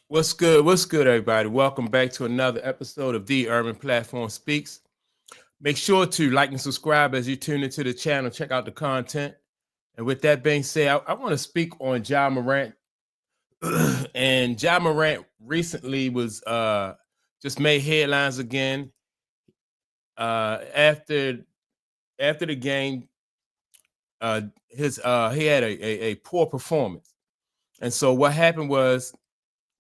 What's good? What's good, everybody? Welcome back to another episode of The Urban Platform Speaks. Make sure to like and subscribe as you tune into the channel. Check out the content. And with that being said, I want to speak on Ja Morant. And Ja Morant recently was just made headlines again. After the game, his he had a poor performance. And so what happened was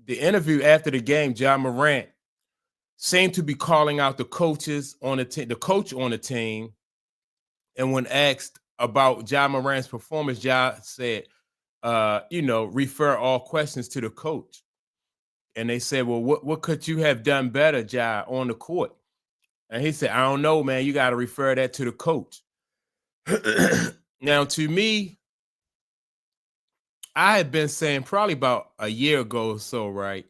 the interview after the game, Ja Morant seemed to be calling out the coaches on the team, the coach on the team. And when asked about Ja Morant's performance, Ja said, refer all questions to the coach. And they said, well, what could you have done better, Ja, on the court? And he said, I don't know, man. You got to refer that to the coach. Now, to me, I had been saying probably about a year ago or so, right,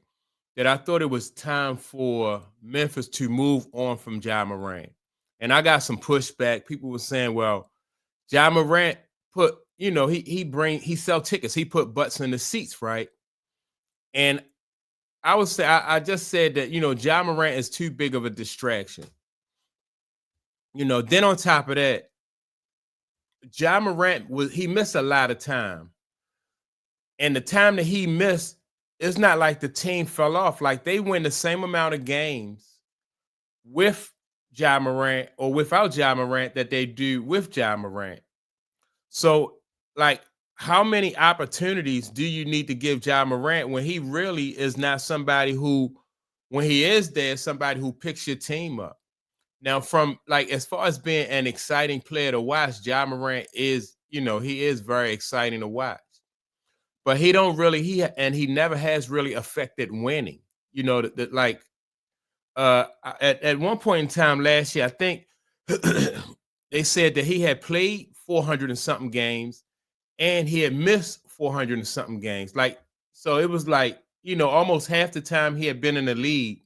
that I thought it was time for Memphis to move on from Ja Morant. And I got some pushback. People were saying, well, Ja Morant put, he sell tickets, he put butts in the seats, right? And I would say I just said that, Ja Morant is too big of a distraction. Then on top of that, Ja Morant he missed a lot of time. And the time that he missed, it's not like the team fell off. Like they win the same amount of games with Ja Morant or without Ja Morant that they do with Ja Morant. So, like, how many opportunities do you need to give Ja Morant when he really is not somebody who, when he is there, somebody who picks your team up? Now, from like as far as being an exciting player to watch, Ja Morant is, he is very exciting to watch. But he don't really he never has really affected winning. Like at one point in time last year, I think they said that he had played 400 and something games and he had missed 400 and something games. Like, so it was like, almost half the time he had been in the league,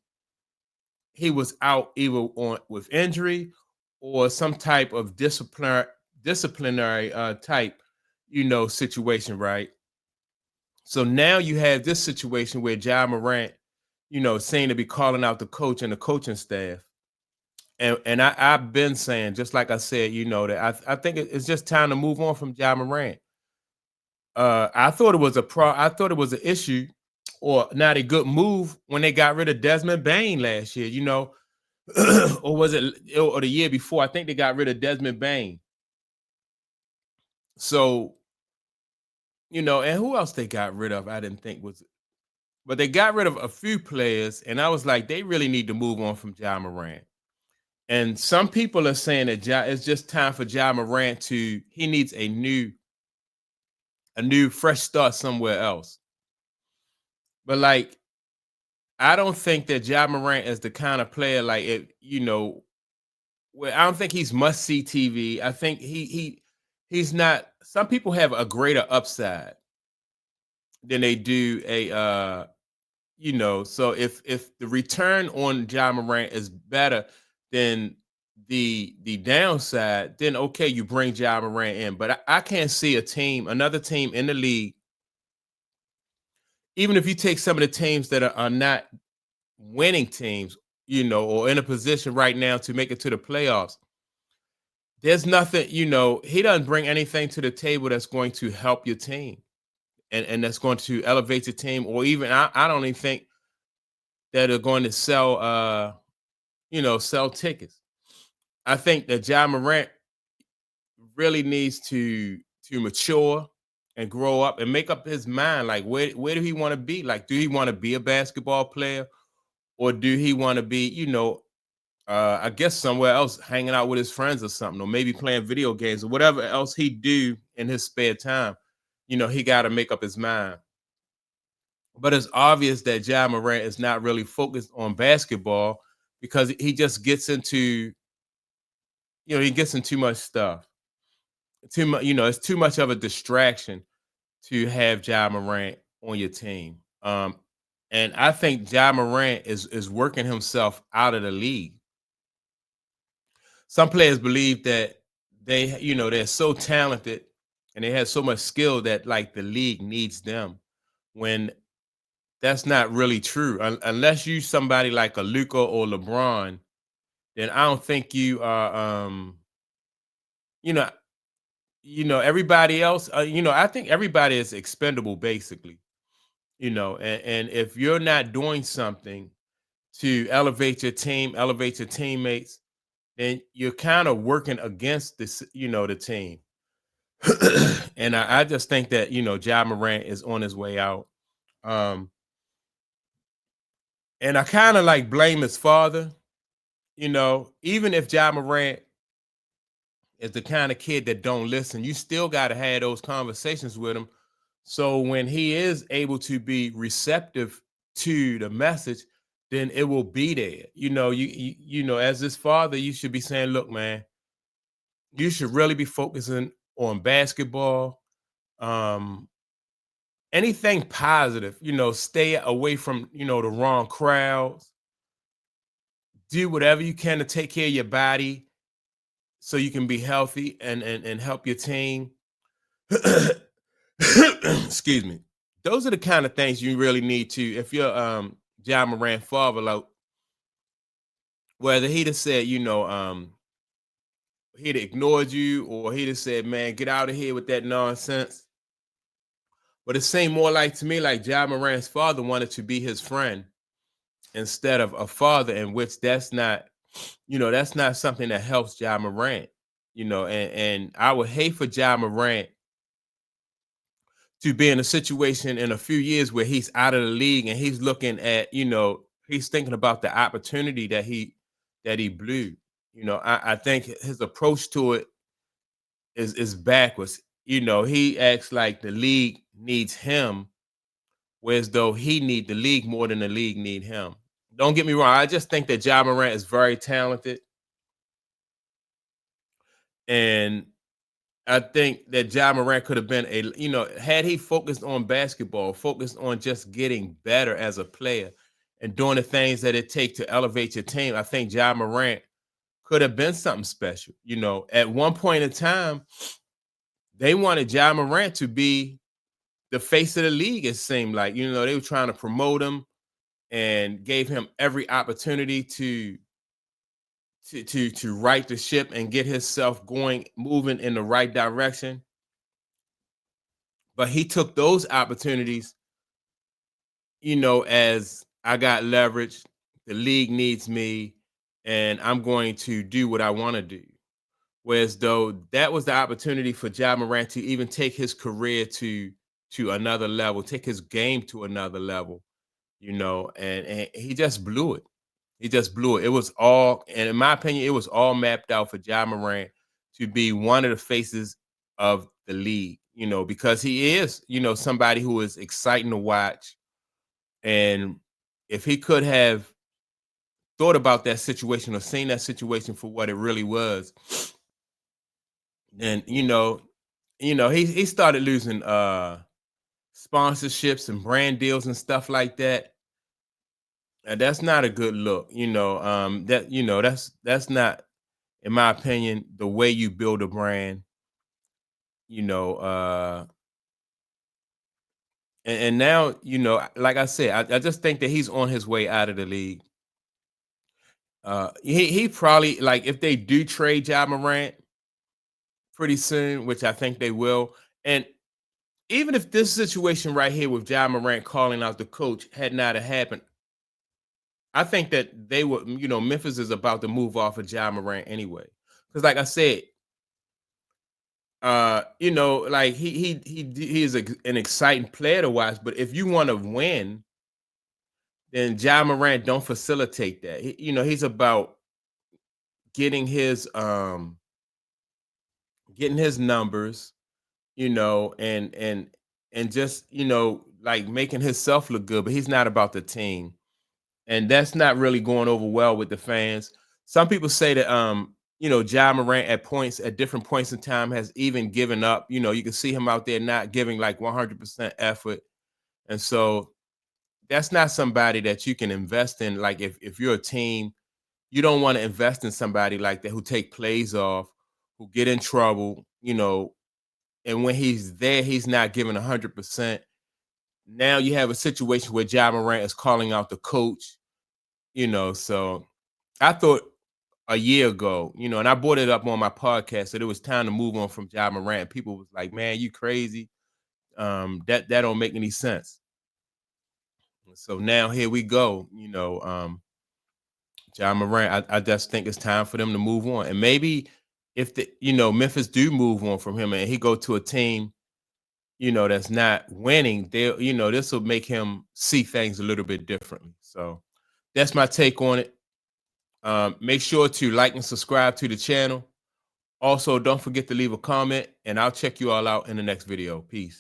he was out either on with injury or some type of disciplinary type, situation, right? So now you have this situation where Ja Morant, seemed to be calling out the coach and the coaching staff. And I've been saying, just like I said, that I think it's just time to move on from Ja Morant. I thought it was I thought it was an issue or not a good move when they got rid of Desmond Bain last year, or was it or the year before? I think they got rid of Desmond Bain. So, and who else they got rid of? I didn't think was, but they got rid of a few players, and I was like, they really need to move on from Ja Morant. And some people are saying that it's just time for Ja Morant he needs a new fresh start somewhere else. But like, I don't think that Ja Morant is the kind of player like it, well, I don't think he's must see TV. I think he's not. Some people have a greater upside than they do so if the return on Ja Morant is better than the downside, then okay, you bring Ja Morant in. But I can't see another team in the league, even if you take some of the teams that are not winning teams, or in a position right now to make it to the playoffs. There's nothing, he doesn't bring anything to the table that's going to help your team and that's going to elevate your team, or even I don't even think that are going to sell tickets. I think that Ja Morant really needs to mature and grow up and make up his mind. Like, where do he want to be? Like, do he want to be a basketball player, or do he want to be, I guess somewhere else, hanging out with his friends or something, or maybe playing video games or whatever else he do in his spare time? He got to make up his mind. But it's obvious that Ja Morant is not really focused on basketball because he just gets into, he gets in too much stuff. Too much, it's too much of a distraction to have Ja Morant on your team. And I think Ja Morant is working himself out of the league. Some players believe that they're so talented and they have so much skill that like the league needs them when that's not really true. Unless you somebody like a Luca or LeBron, then I don't think you are. You know, everybody else. I think everybody is expendable, basically. And if you're not doing something to elevate your team, elevate your teammates, then you're kind of working against this, the team. And I just think that Ja Morant is on his way out. Um, and I kind of like blame his father. Even if Ja Morant is the kind of kid that don't listen, you still got to have those conversations with him. So when he is able to be receptive to the message, then it will be there. As his father, you should be saying, "Look, man, you should really be focusing on basketball. Um, anything positive, stay away from the wrong crowds. Do whatever you can to take care of your body so you can be healthy and help your team." Excuse me. Those are the kind of things you really need to, if you're John Morant father, like whether he'd have said, he'd have ignored you, or he'd have said, "Man, get out of here with that nonsense." But it seemed more like to me like John Morant's father wanted to be his friend instead of a father, in which that's not something that helps John Morant. And I would hate for John Morant to be in a situation in a few years where he's out of the league and he's looking at, he's thinking about the opportunity that he blew. I think his approach to it is backwards. He acts like the league needs him, whereas though he need the league more than the league need him. Don't get me wrong. I just think that Ja Morant is very talented, and I think that Ja Morant could have been had he focused on basketball, focused on just getting better as a player and doing the things that it takes to elevate your team. I think Ja Morant could have been something special. At one point in time, they wanted Ja Morant to be the face of the league. It seemed like, they were trying to promote him and gave him every opportunity to right the ship and get himself going, moving in the right direction. But he took those opportunities, as I got leverage, the league needs me, and I'm going to do what I want to do. Whereas though that was the opportunity for Ja Morant to even take his career to another level, take his game to another level, and he just blew it. He just blew it. It was all, and in my opinion, it was all mapped out for Ja Morant to be one of the faces of the league, because he is, somebody who is exciting to watch. And if he could have thought about that situation or seen that situation for what it really was, then he started losing sponsorships and brand deals and stuff like that. And that's not a good look, that's not, in my opinion, the way you build a brand, you know, uh, and now, like I said, I just think that he's on his way out of the league. He probably, like, if they do trade Ja Morant pretty soon, which I think they will, and even if this situation right here with Ja Morant calling out the coach had not have happened, I think that they would, Memphis is about to move off of Ja Morant anyway. Because, like I said, like he is an exciting player to watch. But if you want to win, then Ja Morant don't facilitate that. He's about getting his um getting his numbers, and just like making himself look good. But he's not about the team, and that's not really going over well with the fans. Some people say that Ja Morant at different points in time has even given up. You can see him out there not giving like 100% effort, and so that's not somebody that you can invest in. Like if you're a team, you don't want to invest in somebody like that who take plays off, who get in trouble, and when he's there, he's not giving 100%. now you have a situation where Ja Morant is calling out the coach, so I thought a year ago, and I brought it up on my podcast that it was time to move on from Ja Morant. People was like, man, you crazy. That don't make any sense. So now here we go, Ja Morant, I just think it's time for them to move on. And maybe if Memphis do move on from him and he go to a team, that's not winning, this will make him see things a little bit differently. So that's my take on it. Make sure to like and subscribe to the channel. Also, don't forget to leave a comment, and I'll check you all out in the next video. Peace.